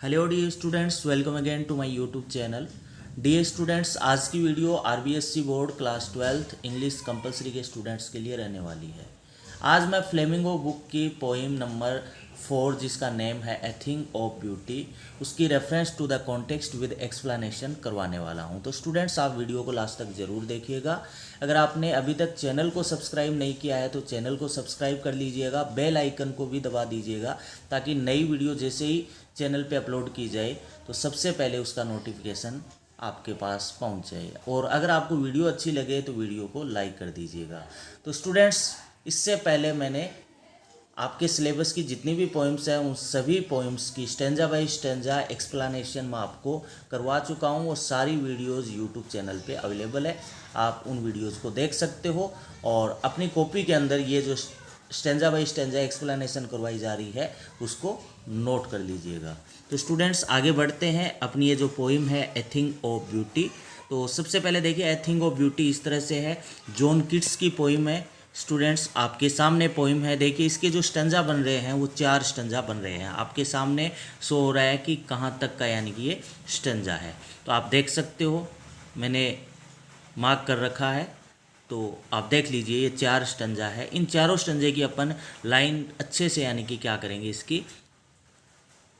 Hello dear students, welcome again to my YouTube channel. Dear students, आज की video RBSC board class 12th English compulsory के students के लिए रहने वाली है। आज मैं फ्लेमिंगो बुक की पोइम नंबर 4 जिसका नेम है ए थिंग ऑफ ब्यूटी, उसकी reference to the context with explanation करवाने वाला हूं। तो स्टूडेंट्स, आप वीडियो को लास्ट तक ज़रूर देखिएगा। अगर आपने अभी तक चैनल को सब्सक्राइब नहीं किया है तो चैनल को सब्सक्राइब कर लीजिएगा, बेल आइकन को भी दबा दीजिएगा ताकि नई वीडियो जैसे ही चैनल पे अपलोड की जाए तो सबसे पहले उसका नोटिफिकेशन आपके पास पहुंच जाए। और अगर आपको वीडियो अच्छी लगे तो वीडियो को लाइक कर दीजिएगा। तो स्टूडेंट्स, इससे पहले मैंने आपके सिलेबस की जितनी भी पोइम्स हैं उन सभी पोइम्स की स्टेंजा बाय स्टेंजा एक्सप्लेनेशन मैं आपको करवा चुका हूं। वो सारी वीडियोस यूट्यूब चैनल पे अवेलेबल है, आप उन वीडियोस को देख सकते हो। और अपनी कॉपी के अंदर ये जो स्टेंजा बाय स्टेंजा एक्सप्लेनेशन करवाई जा रही है उसको नोट कर लीजिएगा। तो स्टूडेंट्स, आगे बढ़ते हैं। अपनी ये जो पोइम है ए थिंग ऑफ ब्यूटी, तो सबसे पहले देखिए ए थिंग ऑफ ब्यूटी इस तरह से है। जॉन किट्स की पोइम है। स्टूडेंट्स, आपके सामने पोइम है। देखिए इसके जो स्टंजा बन रहे हैं वो 4 स्टंजा बन रहे हैं। आपके सामने शो हो रहा है कि कहाँ तक का यानी कि ये स्टंजा है। तो आप देख सकते हो, मैंने मार्क कर रखा है। तो आप देख लीजिए ये 4 स्टंजा है। इन चारों स्टंजे की अपन लाइन अच्छे से यानी कि क्या करेंगे, इसकी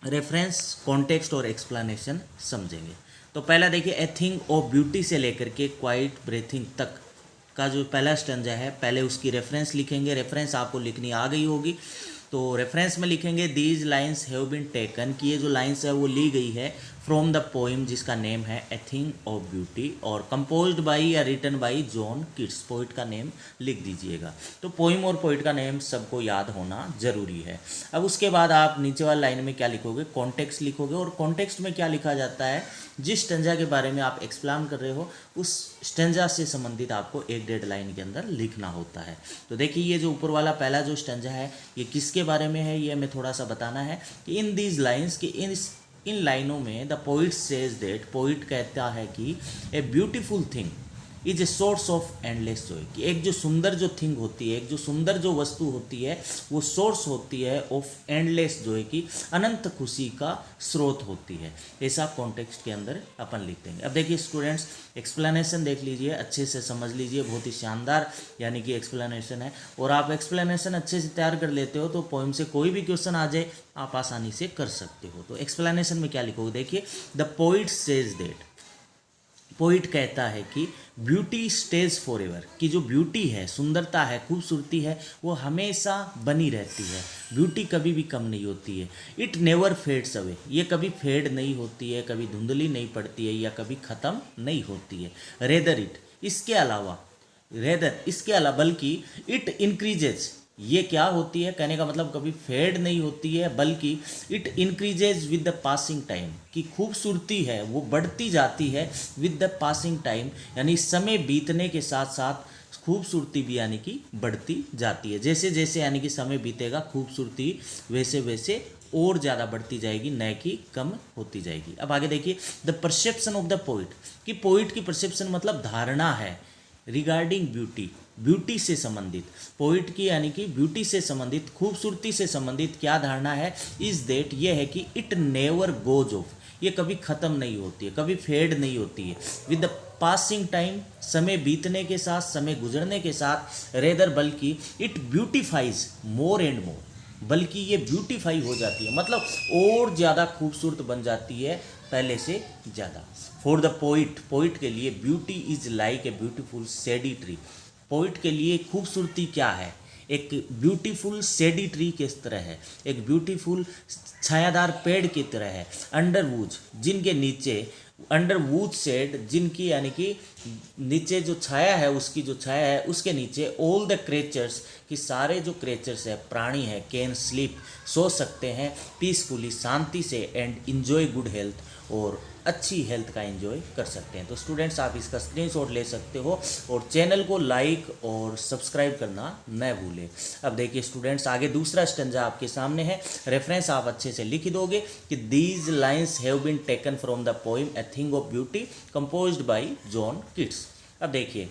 रेफरेंस, कॉन्टेक्स्ट और एक्सप्लेनेशन समझेंगे। तो पहला देखिए ए थिंग ऑफ ब्यूटी से लेकर के क्वाइट ब्रीथिंग तक का जो पहला स्टंजा है, पहले उसकी रेफरेंस लिखेंगे। रेफरेंस आपको लिखनी आ गई होगी। तो रेफरेंस में लिखेंगे these lines have been taken, कि ये जो लाइन्स है वो ली गई है फ्रॉम द पोइम जिसका नेम है ए थिंग ऑफ ब्यूटी, और कंपोज्ड बाई या written by John Keats. Poet का नेम लिख दीजिएगा। तो पोइम और पोइट का नेम सबको याद होना जरूरी है। अब उसके बाद आप नीचे वाली लाइन में क्या लिखोगे, कॉन्टेक्स्ट लिखोगे। और कॉन्टेक्स्ट में क्या लिखा जाता है, जिस स्टेंजा के बारे में आप एक्सप्लेन कर रहे हो उस स्टेंजा से संबंधित आपको 1-1.5 लाइन के अंदर लिखना होता है। तो देखिए ये जो ऊपर वाला पहला जो स्टेंजा है ये किसके बारे में है, ये हमें थोड़ा सा बताना है कि इन दीज लाइन्स, कि इन लाइनों में the poet says that, poet कहता है कि a beautiful thing is a source of endless Joy, कि एक जो सुंदर जो थिंग होती है, एक जो सुंदर जो वस्तु होती है वो सोर्स होती है ऑफ एंडलेस जॉय, की अनंत खुशी का स्रोत होती है। ऐसा कॉन्टेक्स्ट के अंदर अपन लिख देंगे। अब देखिए स्टूडेंट्स, एक्सप्लेनेशन देख लीजिए, अच्छे से समझ लीजिए। बहुत ही शानदार यानी कि एक्सप्लेनेशन है। और आप एक्सप्लेनेशन अच्छे से तैयार कर लेते हो तो पोइम से कोई भी क्वेश्चन आ जाए आप आसानी से कर सकते हो। तो एक्सप्लेनेशन में क्या लिखोगे, देखिए the poet says that, poet कहता है कि ब्यूटी स्टेज फॉर एवर, कि जो ब्यूटी है, सुंदरता है, खूबसूरती है, वो हमेशा बनी रहती है। ब्यूटी कभी भी कम नहीं होती है। इट नेवर फेड्स अवे, ये कभी फेड नहीं होती है, कभी धुंधली नहीं पड़ती है या कभी ख़त्म नहीं होती है। रेदर इट, इसके अलावा, रेदर इसके अलावा, बल्कि इट इंक्रीजेज, ये क्या होती है, कहने का मतलब कभी फेड नहीं होती है बल्कि it increases with the passing time, की खूबसूरती है वो बढ़ती जाती है विद द पासिंग टाइम, यानी समय बीतने के साथ साथ खूबसूरती भी यानी कि बढ़ती जाती है। जैसे जैसे यानी कि समय बीतेगा खूबसूरती वैसे वैसे और ज़्यादा बढ़ती जाएगी, न कि कम होती जाएगी। अब आगे देखिए the perception of the poet, कि पोइट की परसेप्शन मतलब धारणा है रिगार्डिंग ब्यूटी, ब्यूटी से संबंधित, पोइट की यानी कि ब्यूटी से संबंधित, खूबसूरती से संबंधित क्या धारणा है, इज देट, ये है कि इट नेवर गोज ऑफ, ये कभी ख़त्म नहीं होती है, कभी फेड नहीं होती है। विद द पासिंग टाइम, समय बीतने के साथ, समय गुजरने के साथ। रेदर, बल्कि it beautifies more and more, बल्कि ये ब्यूटीफाई हो जाती है, मतलब और ज़्यादा खूबसूरत बन जाती है पहले से ज़्यादा। फॉर द पोइट, पोइट के लिए beauty is like a beautiful shady tree, poet के लिए खूबसूरती क्या है, एक ब्यूटीफुल सेडी ट्री किस तरह है, एक ब्यूटीफुल छायादार पेड़ की तरह है। अंडर वूज, जिनके नीचे, अंडर वूज शेड, जिनकी यानी कि नीचे जो छाया है, उसकी जो छाया है उसके नीचे, ऑल द क्रिएचर्स, कि सारे जो क्रिएचर्स है, प्राणी है, कैन स्लीप, सो सकते हैं, पीसफुली, शांति से, एंड इंजॉय गुड हेल्थ, और अच्छी हेल्थ का एंजॉय कर सकते हैं। तो स्टूडेंट्स, आप इसका स्क्रीनशॉट ले सकते हो और चैनल को लाइक और सब्सक्राइब करना न भूलें। अब देखिए स्टूडेंट्स, आगे दूसरा स्टेंजा आपके सामने है। रेफरेंस आप अच्छे से लिख दोगे कि these lines have been taken from the poem a thing of beauty composed by John Keats. अब देखिए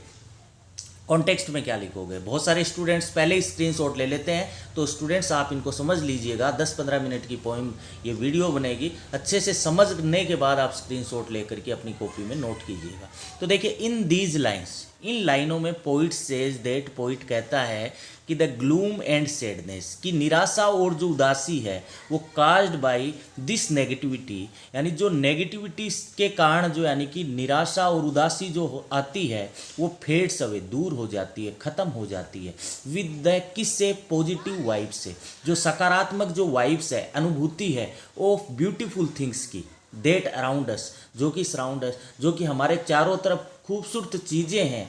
कॉन्टेक्स्ट में क्या लिखोगे। बहुत सारे स्टूडेंट्स पहले ही स्क्रीनशॉट ले लेते हैं, तो स्टूडेंट्स आप इनको समझ लीजिएगा। 10-15 मिनट की पोइम ये वीडियो बनेगी, अच्छे से समझने के बाद आप स्क्रीनशॉट लेकर के अपनी कॉपी में नोट कीजिएगा। तो देखिए, इन दीज लाइन्स, इन लाइनों में पोइट सेज दैट, पोइट कहता है कि द ग्लूम एंड सैडनेस, की निराशा और जो उदासी है वो काज्ड बाय दिस नेगेटिविटी, यानी जो नेगेटिविटी के कारण जो यानी कि निराशा और उदासी जो आती है वो फेड्स अवे, दूर हो जाती है, ख़त्म हो जाती है विद द किससे, पॉजिटिव वाइब्स से, जो सकारात्मक जो वाइब्स है, अनुभूति है ऑफ ब्यूटीफुल थिंग्स की, डेट अराउंड अस, जो कि सराउंड अस, जो कि हमारे चारों तरफ खूबसूरत चीज़ें हैं।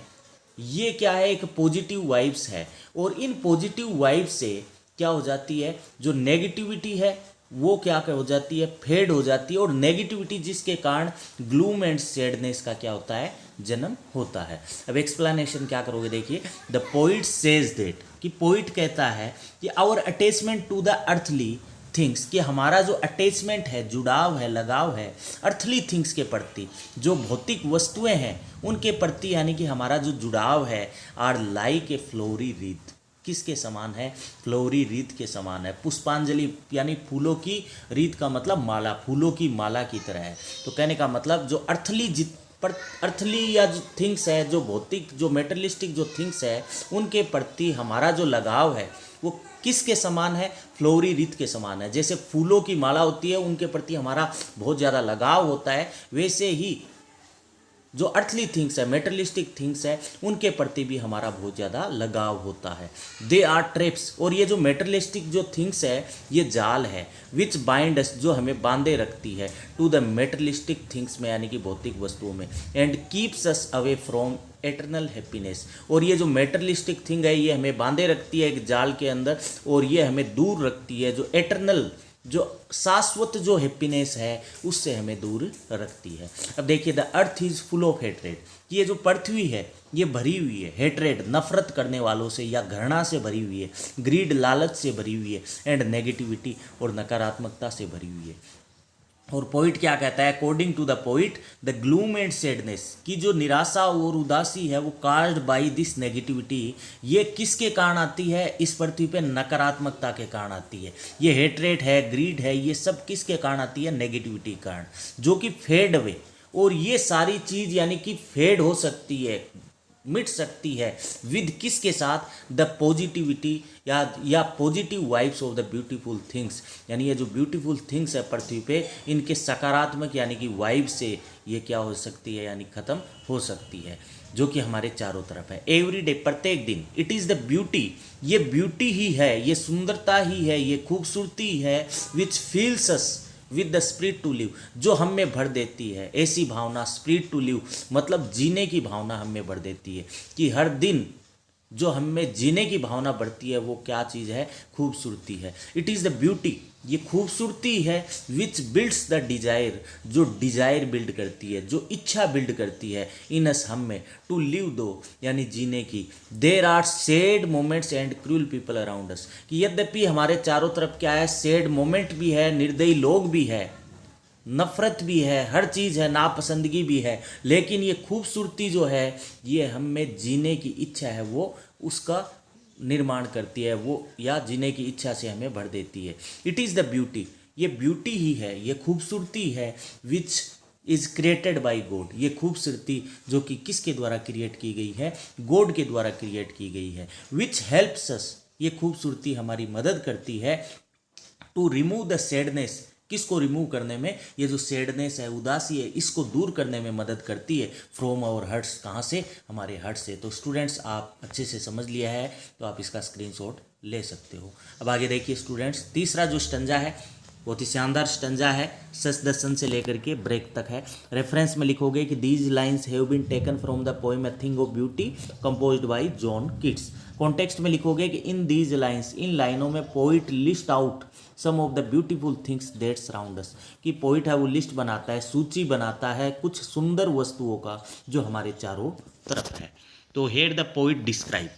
ये क्या है, एक पॉजिटिव वाइब्स है। और इन पॉजिटिव वाइब्स से क्या हो जाती है, जो नेगेटिविटी है वो क्या हो जाती है, फेड हो जाती है। और नेगेटिविटी जिसके कारण ग्लूम एंड सैडनेस का क्या होता है, जन्म होता है। अब एक्सप्लेनेशन क्या करोगे, देखिए, द पोइट सेज दैट, कि पोइट कहता है कि our attachment to the earthly things, कि हमारा जो अटैचमेंट है, जुड़ाव है, लगाव है अर्थली थिंग्स के प्रति, जो भौतिक वस्तुएं हैं उनके प्रति, यानी कि हमारा जो जुड़ाव है, आर लाइक ए फ्लोरी रीत, किसके समान है, फ्लोरी रीत के समान है। पुष्पांजलि यानी फूलों की रीत का मतलब माला, फूलों की माला की तरह है। तो कहने का मतलब जो अर्थली या जो थिंग्स है, जो भौतिक, जो मेटेरियलिस्टिक जो थिंग्स है, उनके प्रति हमारा जो लगाव है वो किसके समान है, फ्लोरी रीत के समान है। जैसे फूलों की माला होती है, उनके प्रति हमारा बहुत ज़्यादा लगाव होता है, वैसे ही जो अर्थली थिंग्स है, मेटेरियलिस्टिक थिंग्स है, उनके प्रति भी हमारा बहुत ज़्यादा लगाव होता है। दे आर ट्रैप्स, और ये जो मेटेरियलिस्टिक जो थिंग्स है ये जाल है, विच बाइंड अस, जो हमें बांधे रखती है, टू द मेटेरियलिस्टिक थिंग्स में, यानी कि भौतिक वस्तुओं में, and keeps us away from eternal happiness. और ये जो मेटेरियलिस्टिक थिंग है ये हमें बांधे रखती है एक जाल के अंदर, और ये हमें दूर रखती है जो एटर्नल, जो शाश्वत जो हैप्पीनेस है उससे हमें दूर रखती है। अब देखिए, the earth is full of hatred, ये जो पृथ्वी है ये भरी हुई है हेट्रेड, नफरत करने वालों से या घृणा से भरी हुई है, ग्रीड, लालच से भरी हुई है, एंड नेगेटिविटी, और नकारात्मकता से भरी हुई है। और पोइट क्या कहता है, according to the poet, the gloom and sadness, की जो निराशा और उदासी है वो काज्ड बाय दिस नेगेटिविटी, ये किसके कारण आती है, इस पृथ्वी पे नकारात्मकता के कारण आती है। ये हेट्रेट है, ग्रीड है, ये सब किसके कारण आती है, नेगेटिविटी के कारण, जो कि फेड अवे। और ये सारी चीज़ यानी कि फेड हो सकती है, मिट सकती है विद किसके साथ, द पॉजिटिविटी या positive vibes of the beautiful things, यानी ये जो ब्यूटीफुल थिंग्स है पृथ्वी पे, इनके सकारात्मक यानी कि वाइब से ये क्या हो सकती है, यानी ख़त्म हो सकती है, जो कि हमारे चारों तरफ है। एवरी डे, प्रत्येक दिन, इट इज़ द ब्यूटी, ये ब्यूटी ही है, ये सुंदरता ही है, ये खूबसूरती है, which feels us with the spirit to live, जो हम में भर देती है ऐसी भावना, स्पिरिट टू लिव मतलब जीने की भावना हम में भर देती है, कि हर दिन जो हम में जीने की भावना बढ़ती है वो क्या चीज़ है, खूबसूरती है। इट इज़ द ब्यूटी, ये खूबसूरती है, विच बिल्ड्स द डिजायर, जो डिजायर बिल्ड करती है, जो इच्छा बिल्ड करती है, इन अस, हम में, टू लिव दो यानी जीने की। There are sad moments and cruel people around us, कि यद्यपि हमारे चारों तरफ क्या है, सैड मोमेंट भी है, निर्दयी लोग भी है, नफ़रत भी है, हर चीज़ है, नापसंदगी भी है, लेकिन ये खूबसूरती जो है ये हम में जीने की इच्छा है वो उसका निर्माण करती है, वो या जीने की इच्छा से हमें भर देती है। इट इज़ द ब्यूटी, ये ब्यूटी ही है, ये खूबसूरती है, which is created by God, ये खूबसूरती जो कि किसके द्वारा क्रिएट की गई है, गॉड के द्वारा क्रिएट की गई है। विच हेल्प्स अस, ये खूबसूरती हमारी मदद करती है, टू रिमूव द सैडनेस, किसको रिमूव करने में, ये जो सैडनेस है, उदासी है, इसको दूर करने में मदद करती है, फ्रॉम आवर हर्ट्स, कहाँ से, हमारे हर्ट से। तो स्टूडेंट्स आप अच्छे से समझ लिया है तो आप इसका स्क्रीनशॉट ले सकते हो। अब आगे देखिए स्टूडेंट्स, तीसरा जो स्टंजा है बहुत ही शानदार स्टंजा है, सच द सन से लेकर के ब्रेक तक है। रेफरेंस में लिखोगे कि these lines have been taken from the poem a thing of beauty composed by John Keats. Context में लिखोगे कि इन दीज लाइन्स, इन लाइनों में poet list out some of the beautiful things that surround us, कि poet है वो list बनाता है, सूची बनाता है कुछ सुंदर वस्तुओं का जो हमारे चारों तरफ है। तो हेयर द पोइट डिस्क्राइब,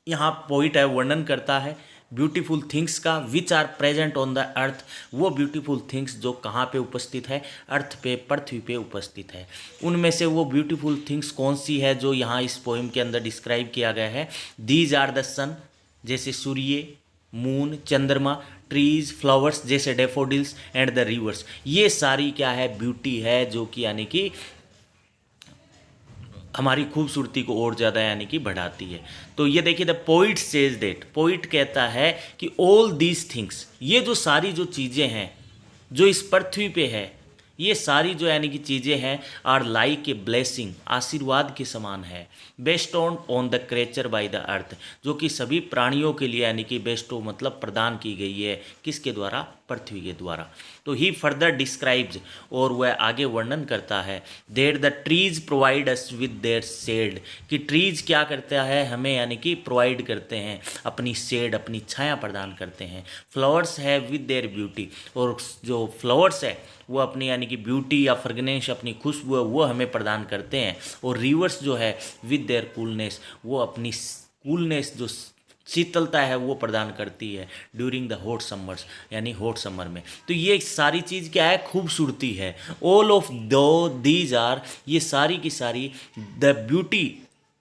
यहाँ पोइट है वर्णन करता है ब्यूटीफुल थिंग्स का which are present on the earth, वो ब्यूटीफुल थिंग्स जो कहाँ पे उपस्थित है, अर्थ पे, पृथ्वी पे उपस्थित है। उनमें से वो ब्यूटीफुल थिंग्स कौन सी है जो यहाँ इस पोइम के अंदर डिस्क्राइब किया गया है। दीज आर द सन, जैसे सूर्य, मून, चंद्रमा, ट्रीज, फ्लावर्स जैसे डेफोडिल्स, एंड द रिवर्स, ये सारी क्या है, ब्यूटी है जो कि यानी कि हमारी खूबसूरती को और ज़्यादा यानी कि बढ़ाती है। तो ये देखिए, the poet says that, poet कहता है कि ऑल दीज थिंग्स, ये जो सारी जो चीज़ें हैं जो इस पृथ्वी पे है, ये सारी जो यानी कि चीज़ें हैं, आर लाइक ए ब्लेसिंग, आशीर्वाद के समान है, best on the creature by the earth, जो कि सभी प्राणियों के लिए यानी कि बेस्टो मतलब प्रदान की गई है, किसके द्वारा, पृथ्वी के द्वारा। तो ही फर्दर डिस्क्राइब्स, और वह आगे वर्णन करता है, there the trees provide us with their shade, कि ट्रीज क्या करता है, हमें यानी कि प्रोवाइड करते हैं अपनी शेड, अपनी छाया प्रदान करते हैं। फ्लावर्स है विद देयर ब्यूटी, और जो फ्लावर्स है वो अपनी यानी कि ब्यूटी या फ्रेगनेंस, अपनी खुशबू है वो हमें प्रदान करते हैं। और रिवर्स जो है विद देयर कूलनेस, वो अपनी कूलनेस जो शीतलता है वो प्रदान करती है ड्यूरिंग द हॉट समर्स, यानी हॉट समर में। तो ये सारी चीज़ क्या है, खूबसूरती है। All of those these are, ये सारी की सारी द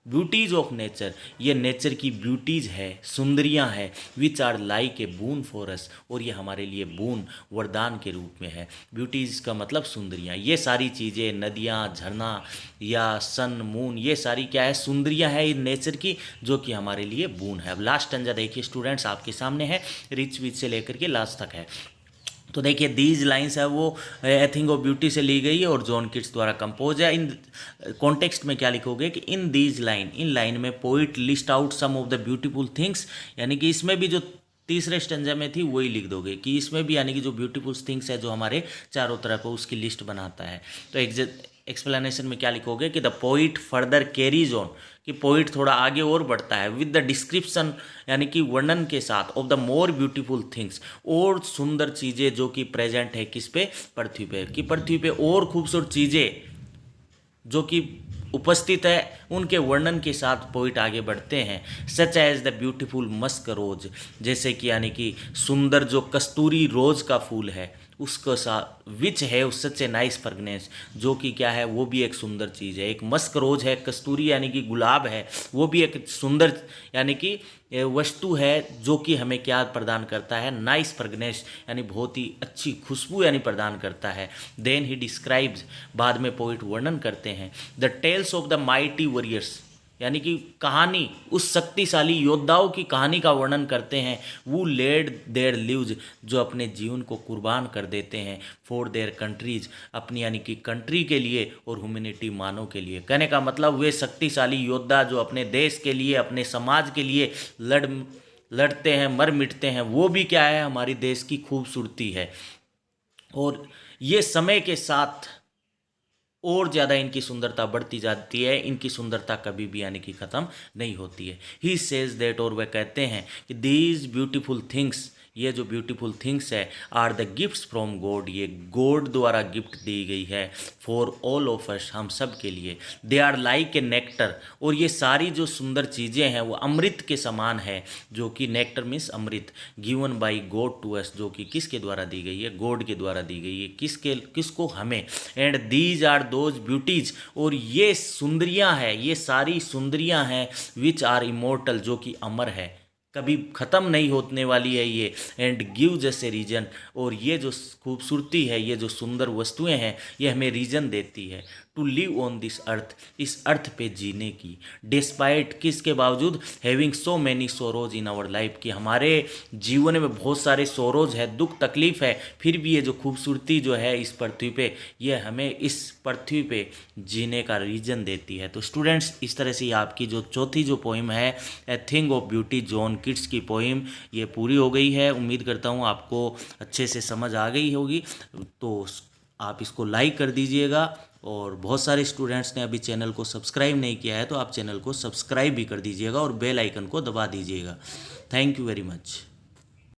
ब्यूटीज ऑफ नेचर, ये नेचर की ब्यूटीज है, सुंदरियां हैं, which are like a boon for us, और ये हमारे लिए बून, वरदान के रूप में है। ब्यूटीज का मतलब सुंदरियां, ये सारी चीज़ें, नदियां, झरना या सन, मून, ये सारी क्या है, सुंदरियां है इन नेचर की, जो कि हमारे लिए बून है। अब लास्ट स्टैंजा देखिए स्टूडेंट्स, आपके सामने है, रिच विच से लेकर के लास्ट तक है। तो देखिए दीज लाइन्स है वो ए थिंग ऑफ ब्यूटी से ली गई है और जॉन किट्स द्वारा कंपोज है। इन कॉन्टेक्स्ट में क्या लिखोगे कि इन दीज लाइन, इन लाइन में poet list out some of the beautiful things, यानी कि इसमें भी जो तीसरे स्टेंजा में थी वही लिख दोगे कि इसमें भी यानी कि जो ब्यूटीफुल थिंग्स है जो हमारे चारों तरफ है उसकी लिस्ट बनाता है। तो एक्सप्लेनेशन में क्या लिखोगे कि the poet further carries on, कि पोइट थोड़ा आगे और बढ़ता है विद द डिस्क्रिप्शन, यानी कि वर्णन के साथ, of the more beautiful things, और सुंदर चीज़ें जो कि प्रेजेंट है किस पे, पृथ्वी पे, कि पृथ्वी पे और खूबसूरत चीज़ें जो कि उपस्थित है उनके वर्णन के साथ पोइट आगे बढ़ते हैं। Such as the beautiful musk rose, जैसे कि यानी कि सुंदर जो कस्तूरी रोज का फूल है उसको साथ, विच है सच ए नाइस फ्रेगनेंस, जो कि क्या है वो भी एक सुंदर चीज़ है। एक मस्क रोज है, कस्तूरी यानी कि गुलाब है, वो भी एक सुंदर यानी कि वस्तु है जो कि हमें क्या प्रदान करता है, नाइस फ्रेगनेंस, यानी बहुत ही अच्छी खुशबू यानी प्रदान करता है। देन ही डिस्क्राइब्स, बाद में पोइट वर्णन करते हैं, the tales of the mighty warriors, यानी कि कहानी, उस शक्तिशाली योद्धाओं की कहानी का वर्णन करते हैं। वो लेड देयर लिव्स, जो अपने जीवन को कुर्बान कर देते हैं, फॉर देयर कंट्रीज, अपनी यानी कि कंट्री के लिए और ह्यूमैनिटी, मानव के लिए। कहने का मतलब वे शक्तिशाली योद्धा जो अपने देश के लिए, अपने समाज के लिए लड़ते हैं, मर मिटते हैं, वो भी क्या है, हमारी देश की खूबसूरती है। और ये समय के साथ और ज़्यादा इनकी सुंदरता बढ़ती जाती है, इनकी सुंदरता कभी भी यानी कि ख़त्म नहीं होती है। ही सेज दैट, और वह कहते हैं कि दीज ब्यूटीफुल थिंग्स, ये जो ब्यूटीफुल थिंग्स है, are the gifts from God, ये गॉड द्वारा गिफ्ट दी गई है, फॉर ऑल ऑफ अस, हम सब के लिए। They are like a nectar, और ये सारी जो सुंदर चीज़ें हैं वो अमृत के समान है, जो कि nectar means amrit, given by God to us, जो कि किसके द्वारा दी गई है, गॉड के द्वारा दी गई है, किसको, हमें। And these are those beauties, और ये सुंदरियाँ हैं, ये सारी सुंदरियाँ हैं, विच आर इमोर्टल, जो कि अमर है, कभी ख़त्म नहीं होने वाली है ये। एंड गिव जैसे रीजन, और ये जो खूबसूरती है, ये जो सुंदर वस्तुएं हैं, ये हमें रीजन देती है to live on this earth, इस अर्थ पे जीने की। डिस्पाइट, किसके बावजूद, having so many sorrows in our life, कि हमारे जीवन में बहुत सारे सोरोज है, दुख तकलीफ है, फिर भी ये जो खूबसूरती जो है इस पृथ्वी पे, ये हमें इस पृथ्वी पे जीने का रीजन देती है। तो स्टूडेंट्स, इस तरह से आपकी जो चौथी जो पोइम है, a thing of beauty, John Keats की पोइम, ये पूरी हो गई है। उम्मीद करता हूँ आपको अच्छे से समझ आ गई होगी। तो आप इसको लाइक कर दीजिएगा, और बहुत सारे स्टूडेंट्स ने अभी चैनल को सब्सक्राइब नहीं किया है तो आप चैनल को सब्सक्राइब भी कर दीजिएगा और बेल आइकन को दबा दीजिएगा। Thank you very much.